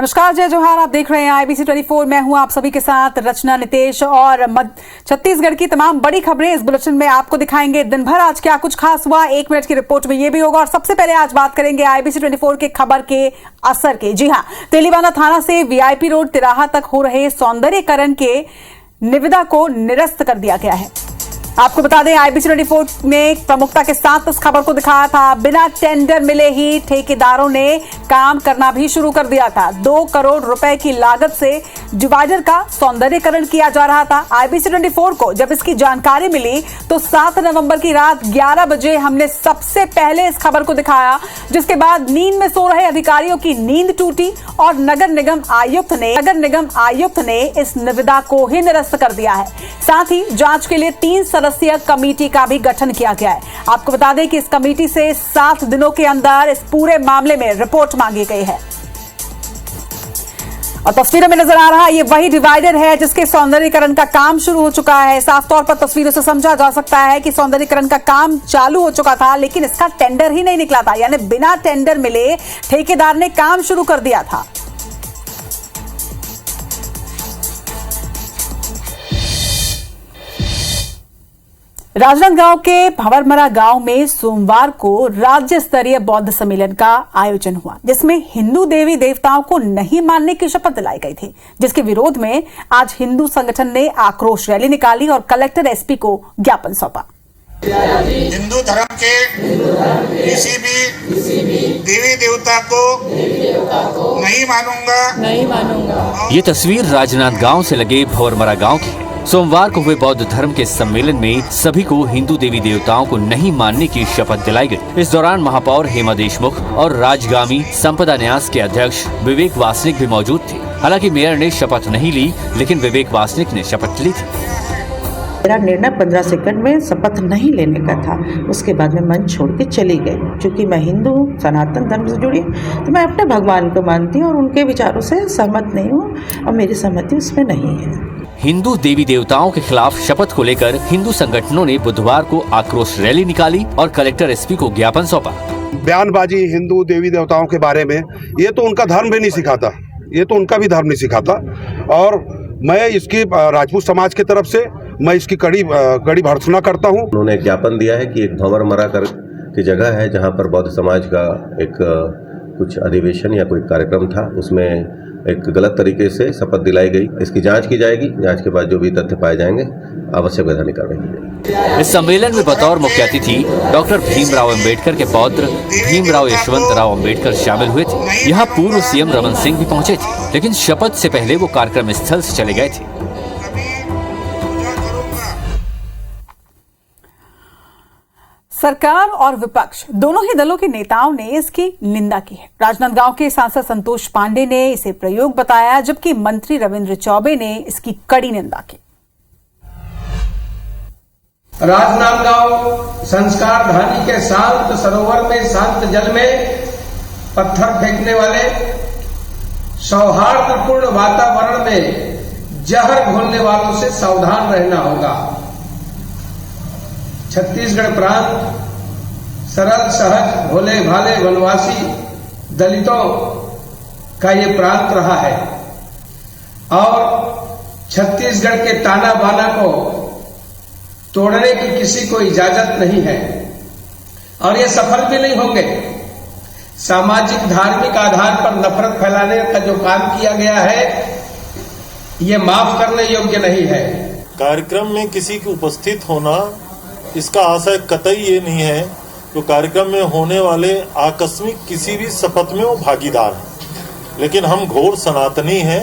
नमस्कार, जय जोहार। आप देख रहे हैं IBC 24। मैं हूं आप सभी के साथ रचना, नितेश और छत्तीसगढ़ की तमाम बड़ी खबरें इस बुलेटिन में आपको दिखाएंगे। दिन भर आज क्या कुछ खास हुआ, 1 मिनट की रिपोर्ट में ये भी होगा। और सबसे पहले आज बात करेंगे IBC 24 के खबर के असर के। जी हां, तेलीबांधा थाना से VIP रोड तिराहा तक हो रहे सौंदर्यीकरण के निविदा को निरस्त कर दिया गया है। आपको बता दें, IBC 24 ने प्रमुखता के साथ इस खबर को दिखाया था। बिना टेंडर मिले ही ठेकेदारों ने काम करना भी शुरू कर दिया था। 2 करोड़ रुपए की लागत से डिवाइडर का सौंदर्यीकरण किया जा रहा था। IBC 24 को जब इसकी जानकारी मिली तो 7 नवंबर की रात 11 बजे हमने सबसे पहले इस खबर को दिखाया, जिसके बाद नींद में सो रहे अधिकारियों की नींद टूटी और नगर निगम आयुक्त ने इस निविदा को ही निरस्त कर दिया है। साथ ही जांच के लिए 3 सदस्यीय कमेटी का भी गठन किया गया है। आपको बता दें कि इस कमेटी से 7 दिनों के अंदर इस पूरे मामले में रिपोर्ट मांगी गई है। और तस्वीरों में नजर आ रहा है, ये वही डिवाइडर है जिसके सौंदर्यीकरण का काम शुरू हो चुका है। साफ तौर पर तस्वीरों से समझा जा सकता है कि सौंदर्यीकरण का काम चालू हो चुका था, लेकिन इसका टेंडर ही नहीं निकला था। यानी बिना टेंडर मिले ठेकेदार ने काम शुरू कर दिया था। राजनांदगांव के भंवरमरा गांव में सोमवार को राज्य स्तरीय बौद्ध सम्मेलन का आयोजन हुआ, जिसमें हिंदू देवी देवताओं को नहीं मानने की शपथ दिलाई गई थी, जिसके विरोध में आज हिंदू संगठन ने आक्रोश रैली निकाली और कलेक्टर SP को ज्ञापन सौंपा। हिंदू धर्म के किसी भी देवी देवता को नहीं मानूंगा। ये तस्वीर राजनांदगांव से लगे भंवरमरा गांव की है। सोमवार को हुए बौद्ध धर्म के सम्मेलन में सभी को हिंदू देवी देवताओं को नहीं मानने की शपथ दिलाई गई। इस दौरान महापौर हेमा देशमुख और राजगामी संपदा न्यास के अध्यक्ष विवेक वासनिक भी मौजूद थे। हालांकि मेयर ने शपथ नहीं ली, लेकिन विवेक वासनिक ने शपथ ली थी। मेरा निर्णय 15 सेकंड में शपथ नहीं लेने का था। उसके बाद में मंच छोड़ के चली गई। क्योंकि मैं हिंदू हूँ, सनातन धर्म से जुड़ी, तो मैं अपने भगवान को मानती हूँ और उनके विचारों से सहमत नहीं हूँ और मेरी सहमति उसमें नहीं है। हिंदू देवी देवताओं के खिलाफ शपथ को लेकर हिंदू संगठनों ने बुधवार को आक्रोश रैली निकाली और कलेक्टर SP को ज्ञापन सौंपा। बयानबाजी हिंदू देवी देवताओं के बारे में, ये तो उनका धर्म भी नहीं सिखाता, ये तो उनका भी धर्म नहीं सिखाता। और मैं इसकी राजपूत समाज की तरफ से मैं इसकी कड़ी भर्त्सना करता हूँ। उन्होंने एक ज्ञापन दिया है कि एक भंवरमरा की जगह है जहाँ पर बौद्ध समाज का एक कुछ अधिवेशन या कोई कार्यक्रम था, उसमें एक गलत तरीके से शपथ दिलाई गई। इसकी जांच की जाएगी। जांच के बाद जो भी तथ्य पाए जाएंगे आवश्यक वैधानिक कार्रवाई की जाएगी। इस सम्मेलन में बतौर मुख्य अतिथि डॉक्टर भीमराव अंबेडकर के पौत्र भीमराव यशवंतराव अंबेडकर शामिल हुए थे। यहाँ पूर्व CM रमन सिंह भी पहुंचे थे, लेकिन शपथ से पहले वो कार्यक्रम स्थल से चले गए थे। सरकार और विपक्ष दोनों ही दलों के नेताओं ने इसकी निंदा की है। राजनांदगांव के सांसद संतोष पांडे ने इसे प्रयोग बताया, जबकि मंत्री रविंद्र चौबे ने इसकी कड़ी निंदा की। राजनांदगांव संस्कार धानी के शांत सरोवर में, शांत जल में पत्थर फेंकने वाले, सौहार्दपूर्ण वातावरण में जहर घोलने वालों से सावधान रहना होगा। छत्तीसगढ़ प्रांत सरल, सहज, भोले भाले वनवासी दलितों का ये प्रांत रहा है और छत्तीसगढ़ के ताना बाना को तोड़ने की किसी को इजाजत नहीं है और ये सफल भी नहीं होंगे। सामाजिक धार्मिक आधार पर नफरत फैलाने का जो काम किया गया है, ये माफ करने योग्य नहीं है। कार्यक्रम में किसी की उपस्थित होना, इसका आशय कतई ये नहीं है तो कार्यक्रम में होने वाले आकस्मिक किसी भी शपथ में वो भागीदार हैं, लेकिन हम घोर सनातनी हैं।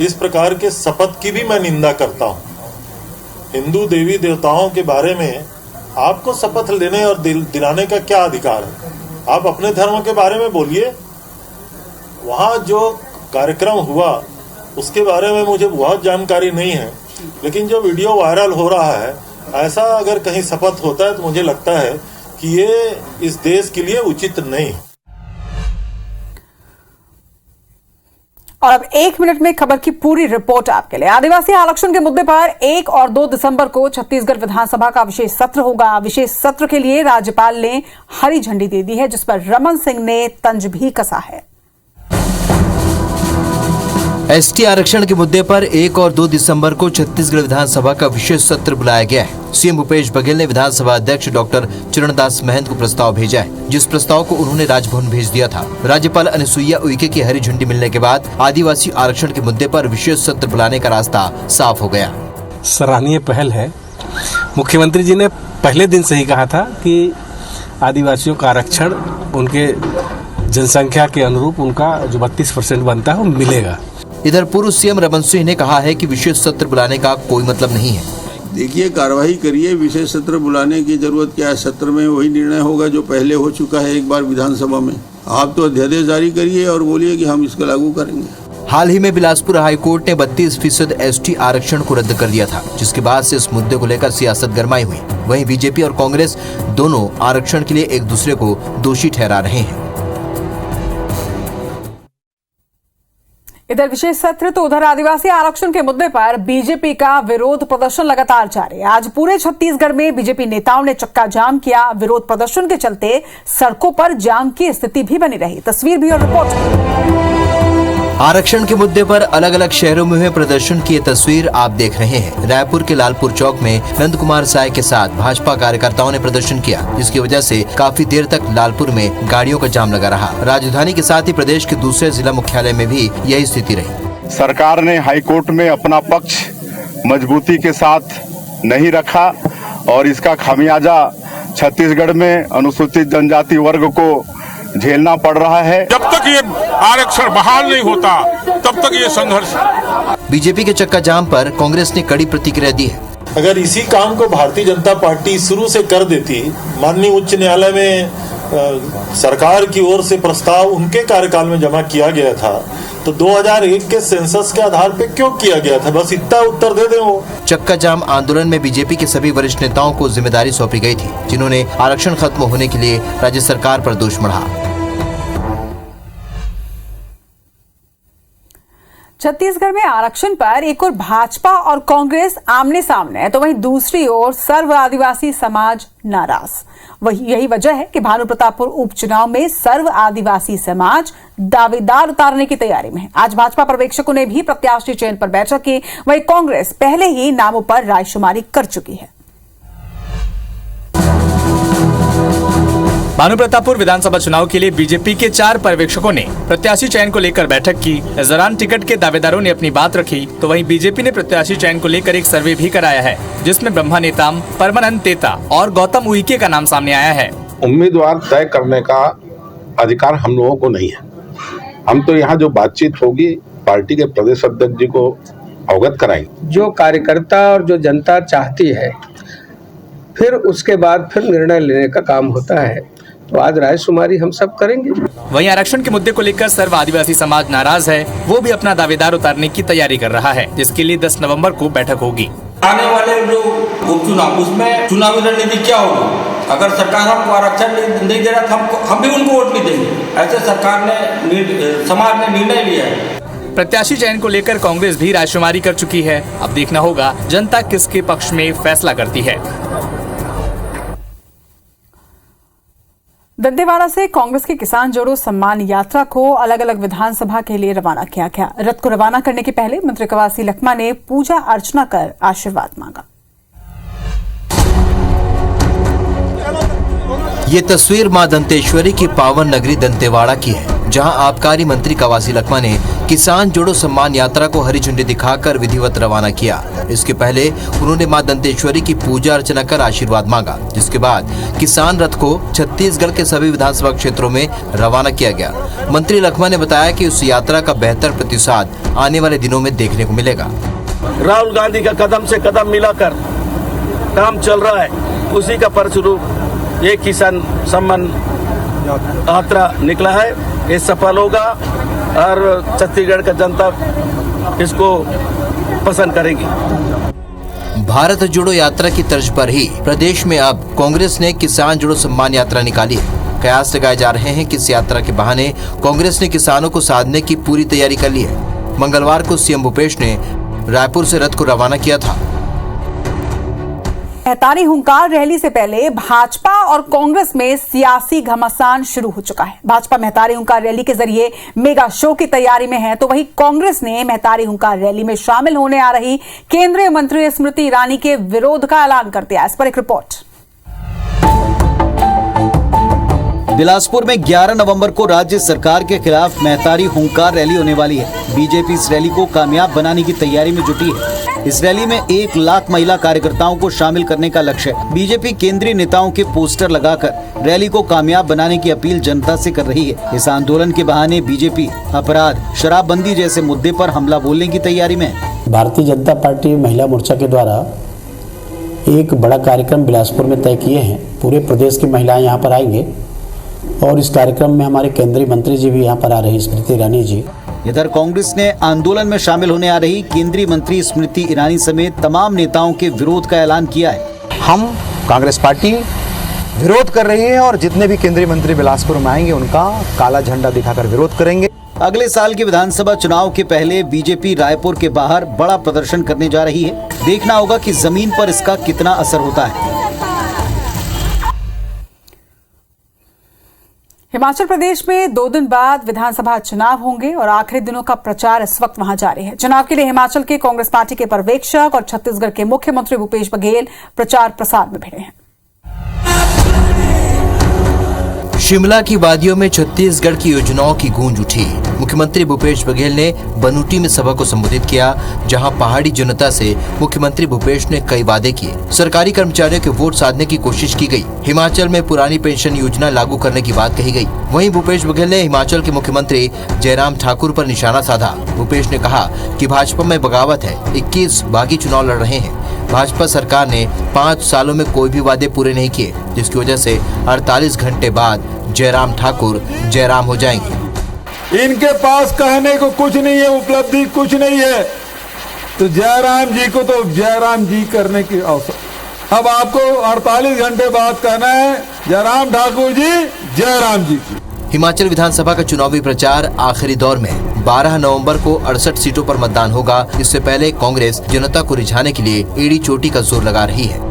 इस प्रकार के शपथ की भी मैं निंदा करता हूं। हिंदू देवी देवताओं के बारे में आपको शपथ लेने और दिलाने का क्या अधिकार है? आप अपने धर्म के बारे में बोलिए। वहां जो कार्यक्रम हुआ उसके बारे में मुझे बहुत जानकारी नहीं है, लेकिन जो वीडियो वायरल हो रहा है, ऐसा अगर कहीं शपथ होता है तो मुझे लगता है कि ये इस देश के लिए उचित नहीं। और अब 1 मिनट में खबर की पूरी रिपोर्ट आपके लिए। आदिवासी आरक्षण के मुद्दे पर 1 और 2 दिसंबर को छत्तीसगढ़ विधानसभा का विशेष सत्र होगा। विशेष सत्र के लिए राज्यपाल ने हरी झंडी दे दी है, जिस पर रमन सिंह ने तंज भी कसा है। एसटी आरक्षण के मुद्दे पर 1 और 2 दिसंबर को छत्तीसगढ़ विधानसभा का विशेष सत्र बुलाया गया है। सीएम भूपेश बघेल ने विधानसभा अध्यक्ष डॉक्टर चरणदास महंत को प्रस्ताव भेजा है, जिस प्रस्ताव को उन्होंने राजभवन भेज दिया था। राज्यपाल अनुसुईया उइके की हरी झंडी मिलने के बाद आदिवासी आरक्षण के मुद्दे पर विशेष सत्र बुलाने का रास्ता साफ हो गया। सराहनीय पहल है। मुख्यमंत्री जी ने पहले दिन से ही कहा था कि आदिवासियों का आरक्षण उनके जनसंख्या के अनुरूप उनका जो 32% बनता है वो मिलेगा। इधर पूर्व सीएम रमन सिंह ने कहा है कि विशेष सत्र बुलाने का कोई मतलब नहीं है। देखिए, कार्रवाई करिए, विशेष सत्र बुलाने की जरूरत क्या है। सत्र में वही निर्णय होगा जो पहले हो चुका है एक बार विधानसभा में। आप तो अध्यादेश जारी करिए और बोलिए कि हम इसको लागू करेंगे। हाल ही में बिलासपुर हाईकोर्ट ने 32% एसटी आरक्षण को रद्द कर दिया था, जिसके बाद से इस मुद्दे को लेकर सियासत गरमाई हुई। वहीं बीजेपी और कांग्रेस दोनों आरक्षण के लिए एक दूसरे को दोषी ठहरा रहे हैं। इधर विशेष सत्र तो उधर आदिवासी आरक्षण के मुद्दे पर बीजेपी का विरोध प्रदर्शन लगातार जारी है। आज पूरे छत्तीसगढ़ में बीजेपी नेताओं ने चक्का जाम किया। विरोध प्रदर्शन के चलते सड़कों पर जाम की स्थिति भी बनी रही। तस्वीर भी और रिपोर्ट। आरक्षण के मुद्दे पर अलग अलग शहरों में हुए प्रदर्शन की ये तस्वीर आप देख रहे हैं। रायपुर के लालपुर चौक में नंद कुमार साय के साथ भाजपा कार्यकर्ताओं ने प्रदर्शन किया, जिसकी वजह से काफी देर तक लालपुर में गाड़ियों का जाम लगा रहा। राजधानी के साथ ही प्रदेश के दूसरे जिला मुख्यालय में भी यही स्थिति रही। सरकार ने हाईकोर्ट में अपना पक्ष मजबूती के साथ नहीं रखा और इसका खामियाजा छत्तीसगढ़ में अनुसूचित जनजाति वर्ग को झेलना पड़ रहा है। जब तक ये आरक्षण बहाल नहीं होता तब तक ये संघर्ष। बीजेपी के चक्का जाम पर कांग्रेस ने कड़ी प्रतिक्रिया दी है। अगर इसी काम को भारतीय जनता पार्टी शुरू से कर देती, माननीय उच्च न्यायालय में सरकार की ओर से प्रस्ताव उनके कार्यकाल में जमा किया गया था, तो 2001 के सेंसस के आधार पे क्यों किया गया था? बस इतना उत्तर दे दें वो। चक्का जाम आंदोलन में बीजेपी के सभी वरिष्ठ नेताओं को जिम्मेदारी सौंपी गई थी, जिन्होंने आरक्षण खत्म होने के लिए राज्य सरकार पर दोष मढ़ा। छत्तीसगढ़ में आरक्षण पर एक और भाजपा और कांग्रेस आमने सामने है, तो वहीं दूसरी ओर सर्व आदिवासी समाज नाराज। वही यही वजह है कि भानु प्रतापपुर उपचुनाव में सर्व आदिवासी समाज दावेदार उतारने की तैयारी में है। आज भाजपा पर्यवेक्षकों ने भी प्रत्याशी चयन पर बैठक की। वहीं कांग्रेस पहले ही नामों पर रायशुमारी कर चुकी है। भानु प्रतापपुर विधानसभा चुनाव के लिए बीजेपी के 4 पर्यवेक्षकों ने प्रत्याशी चयन को लेकर बैठक की। इस दौरान टिकट के दावेदारों ने अपनी बात रखी, तो वहीं बीजेपी ने प्रत्याशी चयन को लेकर एक सर्वे भी कराया है, जिसमें ब्रह्मा नेताम, परमानंद तेता और गौतम उइके का नाम सामने आया है। उम्मीदवार तय करने का अधिकार हम लोगों को नहीं है। हम तो यहाँ जो बातचीत होगी पार्टी के प्रदेश अध्यक्ष जी को अवगत कराएंगे। जो कार्यकर्ता और जो जनता चाहती है, फिर उसके बाद फिर निर्णय लेने का काम होता है। तो आज रायशुमारी हम सब करेंगे। वहीं आरक्षण के मुद्दे को लेकर सर्व आदिवासी समाज नाराज है। वो भी अपना दावेदार उतारने की तैयारी कर रहा है, जिसके लिए 10 नवंबर को बैठक होगी। आने वाले जो उपचुनाव, उसमें चुनावी रणनीति क्या होगी? अगर सरकार हमको आरक्षण नहीं दे रहा, हम भी उनको वोट नहीं देंगे। ऐसे सरकार ने, समाज ने निर्णय लिया है। प्रत्याशी चयन को लेकर कांग्रेस भी रायशुमारी कर चुकी है। अब देखना होगा जनता किसके पक्ष में फैसला करती है। दंतेवाड़ा से कांग्रेस के किसान जोड़ो सम्मान यात्रा को अलग अलग विधानसभा के लिए रवाना किया गया। रथ को रवाना करने के पहले मंत्री कवासी लखमा ने पूजा अर्चना कर आशीर्वाद मांगा। ये तस्वीर मां दंतेश्वरी की पावन नगरी दंतेवाड़ा की है, जहां आबकारी मंत्री कवासी लखमा ने किसान जोड़ो सम्मान यात्रा को हरी झंडी दिखाकर विधिवत रवाना किया। इसके पहले उन्होंने मां दंतेश्वरी की पूजा अर्चना कर आशीर्वाद मांगा, जिसके बाद किसान रथ को छत्तीसगढ़ के सभी विधानसभा क्षेत्रों में रवाना किया गया। मंत्री लखमा ने बताया कि उस यात्रा का बेहतर प्रतिसाद आने वाले दिनों में देखने को मिलेगा। राहुल गांधी का कदम से कदम मिलाकर काम चल रहा है, उसी का परिस्वरूप ये किसान सम्मान यात्रा निकला है। ये सफल होगा और छत्तीसगढ़ का जनता इसको पसंद करेगी। भारत जोड़ो यात्रा की तर्ज पर ही प्रदेश में अब कांग्रेस ने किसान जोड़ो सम्मान यात्रा निकाली है। कयास लगाए जा रहे हैं कि इस यात्रा के बहाने कांग्रेस ने किसानों को साधने की पूरी तैयारी कर ली है। मंगलवार को सीएम भूपेश ने रायपुर से रथ को रवाना किया था। महतारी हुंकार रैली से पहले भाजपा और कांग्रेस में सियासी घमासान शुरू हो चुका है। भाजपा महतारी हुंकार रैली के जरिए मेगा शो की तैयारी में है, तो वहीं कांग्रेस ने महतारी हुंकार रैली में शामिल होने आ रही केंद्रीय मंत्री स्मृति ईरानी के विरोध का ऐलान कर दिया। इस पर एक रिपोर्ट। बिलासपुर में 11 नवंबर को राज्य सरकार के खिलाफ महतारी हुंकार रैली होने वाली है। बीजेपी इस रैली को कामयाब बनाने की तैयारी में जुटी है। इस रैली में 1 लाख महिला कार्यकर्ताओं को शामिल करने का लक्ष्य है। बीजेपी केंद्रीय नेताओं के पोस्टर लगाकर रैली को कामयाब बनाने की अपील जनता से कर रही है। इस आंदोलन के बहाने बीजेपी अपराध, शराबबंदी जैसे मुद्दे पर हमला बोलने की तैयारी में है। भारतीय जनता पार्टी महिला मोर्चा के द्वारा एक बड़ा कार्यक्रम बिलासपुर में तय किए हैं। पूरे प्रदेश की महिलाएं यहाँ पर आएंगे और इस कार्यक्रम में हमारे केंद्रीय मंत्री जी भी यहाँ पर आ रही स्मृति ईरानी जी। इधर कांग्रेस ने आंदोलन में शामिल होने आ रही केंद्रीय मंत्री स्मृति ईरानी समेत तमाम नेताओं के विरोध का ऐलान किया है। हम कांग्रेस पार्टी विरोध कर रही है और जितने भी केंद्रीय मंत्री बिलासपुर में आएंगे उनका काला झंडा दिखाकर विरोध करेंगे। अगले साल के विधानसभा चुनाव के पहले बीजेपी रायपुर के बाहर बड़ा प्रदर्शन करने जा रही है। देखना होगा कि जमीन पर इसका कितना असर होता है। हिमाचल प्रदेश में 2 दिन बाद विधानसभा चुनाव होंगे और आखिरी दिनों का प्रचार इस वक्त वहां जारी है। चुनाव के लिए हिमाचल के कांग्रेस पार्टी के पर्यवेक्षक और छत्तीसगढ़ के मुख्यमंत्री भूपेश बघेल प्रचार प्रसार में भिड़े हैं। शिमला की वादियों में छत्तीसगढ़ की योजनाओं की गूंज उठी। मुख्यमंत्री भूपेश बघेल ने बनूटी में सभा को संबोधित किया, जहां पहाड़ी जनता से मुख्यमंत्री भूपेश ने कई वादे किए। सरकारी कर्मचारियों के वोट साधने की कोशिश की गई। हिमाचल में पुरानी पेंशन योजना लागू करने की बात कही गई। वहीं भूपेश बघेल ने हिमाचल के मुख्यमंत्री जयराम ठाकुर पर निशाना साधा। भूपेश ने कहा कि भाजपा में बगावत है, 21 बागी चुनाव लड़ रहे हैं। भाजपा सरकार ने 5 सालों में कोई भी वादे पूरे नहीं किए, जिसकी वजह से 48 घंटे बाद जयराम ठाकुर जयराम हो जाएंगे। इनके पास कहने को कुछ नहीं है, उपलब्धि कुछ नहीं है, तो जयराम जी को तो जयराम जी करने की अवसर। अब आपको 48 घंटे बाद कहना है जयराम ठाकुर जी जयराम जी। हिमाचल विधानसभा का चुनावी प्रचार आखिरी दौर में 12 नवंबर को 68 सीटों पर मतदान होगा। इससे पहले कांग्रेस जनता को रिझाने के लिए एड़ी चोटी का जोर लगा रही है।